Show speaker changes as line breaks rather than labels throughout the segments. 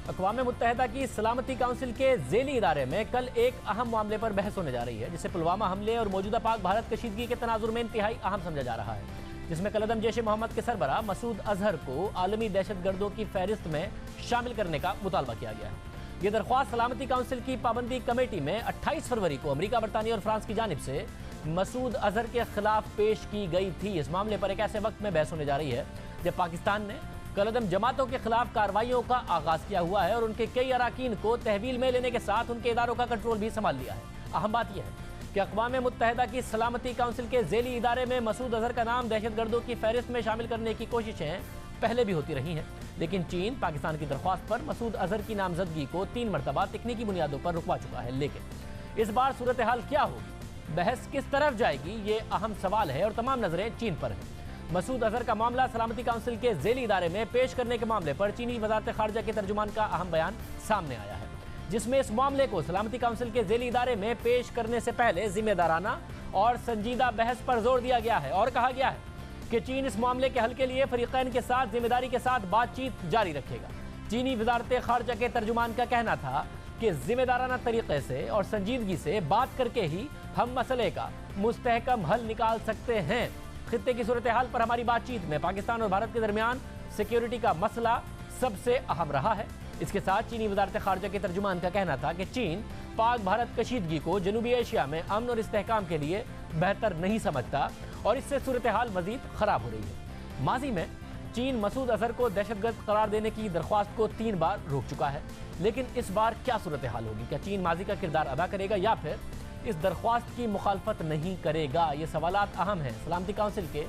अक़वाम मुत्तहिदा की सलामती काउंसिल के ज़ेली इदारे में कल एक अहम मामले पर बहस होने जा रही है, जिसे पुलवामा हमले और मौजूदा पाक भारत कशीदगी के तनाजुर में इंतहाई अहम समझा जा रहा है, जिसमें कलअदम जैश मोहम्मद के सरबराह मसूद अजहर को आलमी दहशतगर्दों की फहरिस्त में शामिल करने का मुतालबा किया गया है। ये दरख्वास्त सलामती काउंसिल की पाबंदी कमेटी में 28 फरवरी को अमरीका, बरतानिया और फ्रांस की जानिब से मसूद अजहर के खिलाफ पेश की गई थी। इस मामले पर एक ऐसे वक्त में बहस होने जा रही है जब पाकिस्तान ने कलअदम जमातों के खिलाफ कार्रवाइयों का आगाज किया हुआ है और उनके कई अराकीन को तहवील में लेने के साथ उनके इदारों का कंट्रोल भी संभाल लिया है। अहम बात यह है कि अक़वाम मुत्तहिदा की सलामती काउंसिल के ज़ेली इदारे में मसूद अजहर का नाम दहशतगर्दों की फहरिस्त में शामिल करने की कोशिशें पहले भी होती रही हैं, लेकिन चीन पाकिस्तान की दरख्वास्त पर मसूद अजहर की नामजदगी को 3 मरतबा तकनीकी बुनियादों पर रुकवा चुका है। लेकिन इस बार सूरत हाल क्या होगी, बहस किस तरफ जाएगी, ये अहम सवाल है और तमाम नजरें चीन पर हैं। मसूद अजहर का मामला सलामती काउंसिल के ज़ेली इदारे में पेश करने के मामले पर चीनी वज़ारत ख़ारिजा के तर्जुमान का अहम बयान सामने आया है, जिसमें इस मामले को सलामती काउंसिल के ज़ेली इदारे में पेश करने से पहले जिम्मेदाराना और संजीदा बहस पर जोर दिया गया है और कहा गया है कि चीन इस मामले के हल के लिए फरीक़ैन के साथ जिम्मेदारी के साथ बातचीत जारी रखेगा। चीनी वज़ारत ख़ारिजा के तर्जुमान का कहना था कि जिम्मेदाराना तरीके से और संजीदगी से बात करके ही हम मसले का मुस्तहकम हल निकाल सकते हैं। खित्ते की सूरत हाल पर हमारी बातचीत में पाकिस्तान और भारत के दरमियान सिक्योरिटी का मसला सबसे अहम रहा है। इसके साथ चीनी वज़ारत ख़ारिजा के तर्जुमान का कहना था कि चीन पाक भारत कशीदगी को जनूबी एशिया में अमन और इस्तेहकाम के लिए बेहतर नहीं समझता और इससे सूरत हाल मज़ीद ख़राब हो रही है। माजी में चीन मसूद अजहर को दहशतगर्द करार देने की दरख्वास्त को 3 बार रोक चुका है, लेकिन इस बार क्या सूरत हाल होगी? क्या चीन माजी का किरदार अदा करेगा या फिर इस दरख्वास्त की मुखालफत नहीं करेगा? ये सवालात अहम हैं। सलामती काउंसिल के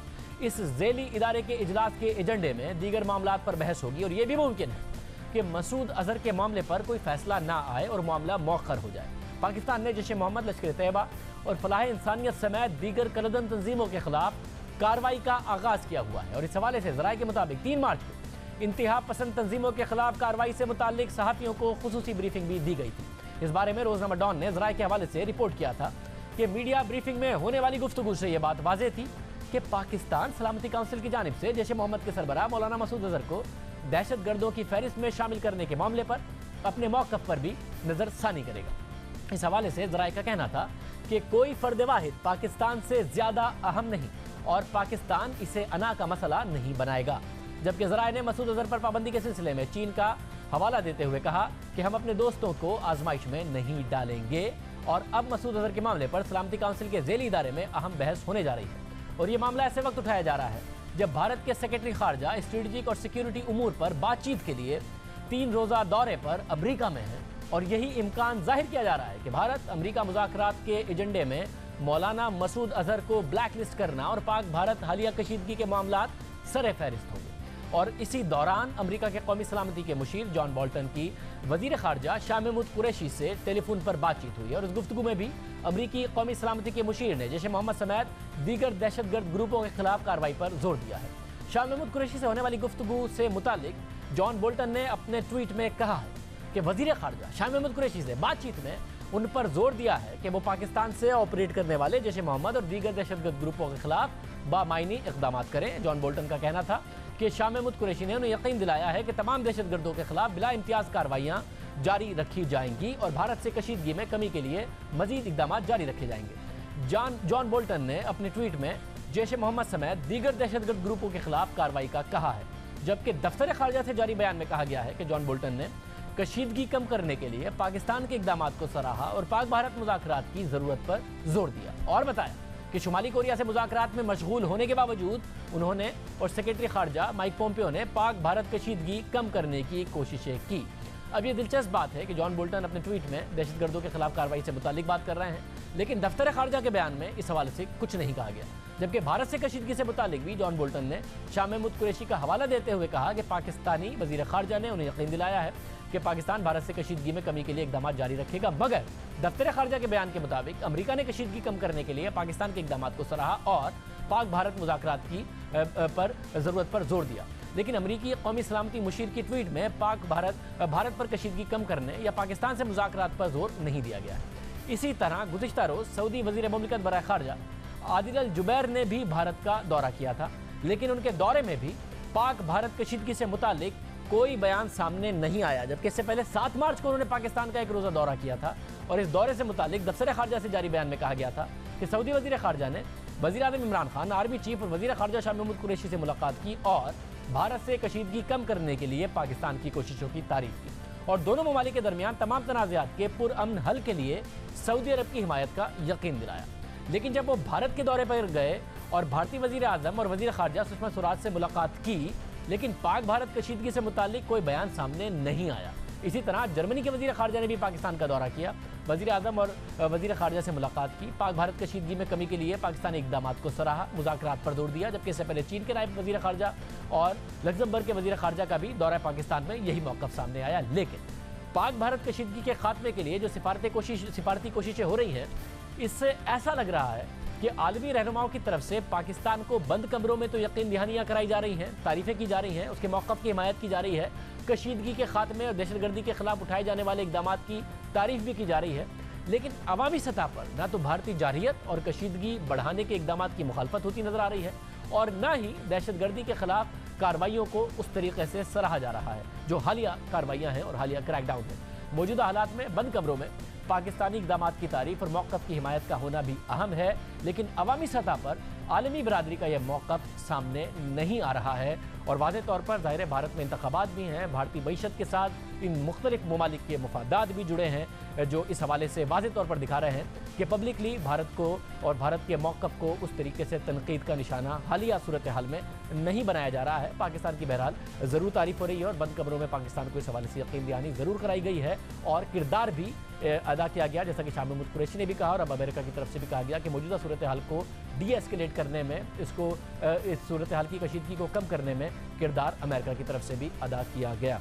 इस ज़ेली इदारे के इजलास के एजेंडे में दीगर मामलात पर बहस होगी और ये भी मुमकिन है कि मसूद अजहर के मामले पर कोई फैसला ना आए और मामला मौखर हो जाए। पाकिस्तान ने जैश मोहम्मद, लश्कर तैयबा और फलाह इंसानियत समेत दीगर कलअदम तंजीमों के खिलाफ कार्रवाई का आगाज किया हुआ है और इस हवाले से ज़राए के मुताबिक 3 मार्च को इंतहा पसंद तंजीमों के खिलाफ कार्रवाई से मुताल्लिक सहाफ़ियों को खुसूसी ब्रीफिंग भी दी गई थी। इस बारे में रोज़नामा डॉन ने ज़राए के हवाले से रिपोर्ट किया था कि मीडिया ब्रीफिंग में होने वाली गुफ्तगू से यह बात वाज़ेह थी कि पाकिस्तान सलामती काउंसिल की जानिब से जैश मोहम्मद के सरबराह मौलाना मसूद अजहर को दहशतगर्दों की फहरिस्त में शामिल करने के मामले पर अपने मौक़िफ़ पर भी नज़रसानी करेगा। इस हवाले से ज़राए का कहना था कि कोई फ़र्द वाहिद पाकिस्तान से ज़्यादा अहम नहीं और पाकिस्तान इसे अना का मसला नहीं बनाएगा। जबकि ज़राए ने मसूद अजहर पर पाबंदी के सिलसिले में चीन का हवाला देते हुए कहा कि हम अपने दोस्तों को आजमाइश में नहीं डालेंगे और अब मसूद अजहर के मामले पर सलामती काउंसिल के ज़ेली इदारे में अहम बहस होने जा रही है और ये मामला ऐसे वक्त उठाया जा रहा है जब भारत के सेक्रेटरी खारजा स्ट्रेटजिक और सिक्योरिटी उमूर पर बातचीत के लिए 3 रोज़ा दौरे पर अमरीका में है और यही इम्कान जाहिर किया जा रहा है कि भारत अमरीका मुज़ाकरात के एजेंडे में मौलाना मसूद अजहर को ब्लैक लिस्ट करना और पाक भारत हालिया कशीदगी के मामलात सर फहरिस्त होंगे। और इसी दौरान अमरीका के कौमी सलामती के मुशीर जॉन बोल्टन की वज़ीर ख़ारजा शाह महमूद कुरैशी से टेलीफोन पर बातचीत हुई और उस गुफ्तगू में भी अमरीकी कौमी सलामती के मुशीर ने जैश मोहम्मद समेत दीगर दहशतगर्द ग्रुपों के खिलाफ कार्रवाई पर जोर दिया है। शाह महमूद कुरैशी से होने वाली गुफ्तगू से मुतालिक जॉन बोल्टन ने अपने ट्वीट में कहा है कि वज़ीर ख़ारजा शाह महमूद कुरैशी से बातचीत में उन पर जोर दिया है कि वो पाकिस्तान से ऑपरेट करने वाले जैश मोहम्मद और दीगर दहशतगर्द ग्रुपों के खिलाफ बामायनी इक़दाम करें। जॉन बोल्टन का कहना था कि शाह महमूद कुरैशी ने उन्हें यकीन दिलाया है कि तमाम दहशतगर्दों के खिलाफ बिला इम्तियाज़ कार्रवाइयाँ जारी रखी जाएंगी और भारत से कशीदगी में कमी के लिए मजीद इक़दाम जारी रखे जाएंगे। जॉन बोल्टन ने अपने ट्वीट में जैश मोहम्मद समेत दीगर दहशतगर्द ग्रुपों के खिलाफ कार्रवाई का कहा है, जबकि दफ्तर ख़ारिजा से जारी बयान में कहा गया है कि जॉन बोल्टन ने कशीदगी कम करने के लिए पाकिस्तान के इक़दाम को सराहा और पाक भारत मुज़ाकरात की ज़रूरत पर जोर दिया और बताया कि शुमाली कोरिया से मुज़ाकरात में मशगूल होने के बावजूद उन्होंने और सेक्रेटरी ख़ारजा माइक पोम्पियो ने पाक भारत कशीदगी कम करने की कोशिशें की। अब ये दिलचस्प बात है कि जॉन बोल्टन अपने ट्वीट में दहशतगर्दों के खिलाफ कार्रवाई से मुतालिक बात कर रहे हैं, लेकिन दफ्तर ख़ारजा के बयान में इस हवाले से कुछ नहीं कहा गया। जबकि भारत से कशीदगी से मुतालिक भी जॉन बोल्टन ने शाह महमूद कुरैशी का हवाला देते हुए कहा कि पाकिस्तानी वज़ीर ख़ारजा ने उन्हें यकीन दिलाया है कि पाकिस्तान भारत से कशीदगी में कमी के लिए इक़दाम जारी रखेगा, मगर दफ्तर ख़ारजा के बयान के मुताबिक अमरीका ने कशीदगी कम करने के लिए पाकिस्तान के इक़दाम को सराहा और पाक भारत मुज़ाकरात की पर ज़रूरत पर जोर दिया। लेकिन अमरीकी कौमी सलामती मुशीर की ट्वीट में भारत पर कशीदगी कम करने या पाकिस्तान से मुज़ाकरात पर जोर नहीं दिया गया है। इसी तरह गुज़िश्ता रोज़ सऊदी वज़ीर मुमलिकत बराए ख़ारजा आदिल अल जुबैर ने भी भारत का दौरा किया था, लेकिन उनके दौरे में भी पाक भारत कशीदगी से मुतालिक कोई बयान सामने नहीं आया, जबकि इससे पहले 7 मार्च को उन्होंने पाकिस्तान का एक रोज़ा दौरा किया था और इस दौरे से मुतालिक दफ्तर खारजा से जारी बयान में कहा गया था कि सऊदी वज़ीर खारजा ने वज़ीर आज़म इमरान खान, आर्मी चीफ और वज़ीर खारजा शाह महमूद कुरैशी से मुलाकात की और भारत से कशीदगी कम करने के लिए पाकिस्तान की कोशिशों की तारीफ की और दोनों ममालिक के दरमियान तमाम तनाज़ात के पुरअमन हल के लिए सऊदी अरब की हिमायत का यकीन दिलाया। लेकिन जब वो भारत के दौरे पर गए और भारतीय वज़ीर आज़म और वज़ीर खारजा सुषमा स्वराज से मुलाकात की, लेकिन पाक भारत कशीदगी से मुतालिक कोई बयान सामने नहीं आया। इसी तरह जर्मनी के वज़ीर खारजा ने भी पाकिस्तान का दौरा किया, वज़ीर आज़म और वज़ीर खारजा से मुलाकात की, पाक भारत कशीदगी में कमी के लिए पाकिस्तानी इक़दाम को सराहा, मुज़ाकरात पर जोर दिया, जबकि इससे पहले चीन के नायब वज़ीर खारजा और लग्ज़मबर्ग के वज़ीर खारजा का भी दौरा पाकिस्तान में यही मौक़िफ़ सामने आया। लेकिन पाक भारत कशीदगी के खात्मे के लिए जो सिफारती कोशिशें हो रही हैं, इससे ऐसा लग रहा है कि आलमी रहनुमाओं की तरफ से पाकिस्तान को बंद कमरों में तो यकीन दहानियाँ कराई जा रही हैं, तारीफ़ें की जा रही हैं, उसके मौक़िफ़ की हिमायत की जा रही है, कशीदगी के खात्मे और दहशतगर्दी के खिलाफ उठाए जाने वाले इक़दाम की तारीफ़ भी की जा रही है। लेकिन अवामी सतह पर ना तो भारतीय जारहियत और कशीदगी बढ़ाने के इक़दाम की मुखालफत होती नज़र आ रही है और न ही दहशतगर्दी के खिलाफ कार्रवाइयों को उस तरीके से सराहा जा रहा है जो हालिया कार्रवाइयाँ हैं और हालिया क्रैकडाउन है। मौजूदा हालात में बंद कमरों में पाकिस्तानी इक़दाम की तारीफ और मौक़िफ़ की हिमायत का होना भी अहम है, लेकिन अवामी सतह पर आलमी बरादरी का यह मौक़िफ़ सामने नहीं आ रहा है और वाज़ेह तौर पर ज़ाहिर है भारत में इंतख़ाबात भी हैं, भारतीय मईशत के साथ इन मुख्तलिफ ममालिक के मफादात भी जुड़े हैं जो इस हवाले से वाज़ेह तौर पर दिखा रहे हैं कि पब्लिकली भारत को और भारत के मौक़िफ़ को उस तरीके से तनक़ीद का निशाना हालिया सूरत हाल में नहीं बनाया जा रहा है। पाकिस्तान की बहरहाल ज़रूर तारीफ़ हो रही है और बंद कमरों में पाकिस्तान को इस हवाले से यकीन दहानी ज़रूर कराई गई है और किरदार भी अदा किया गया, जैसा कि शाह महमूद कुरैशी ने भी कहा और अब अमेरिका की तरफ से भी कहा गया कि मौजूदा सूरत हाल को डी-एस्केलेट करने में, इस सूरत हाल की कशीदगी को कम करने में किरदार अमेरिका की तरफ से भी अदा किया गया।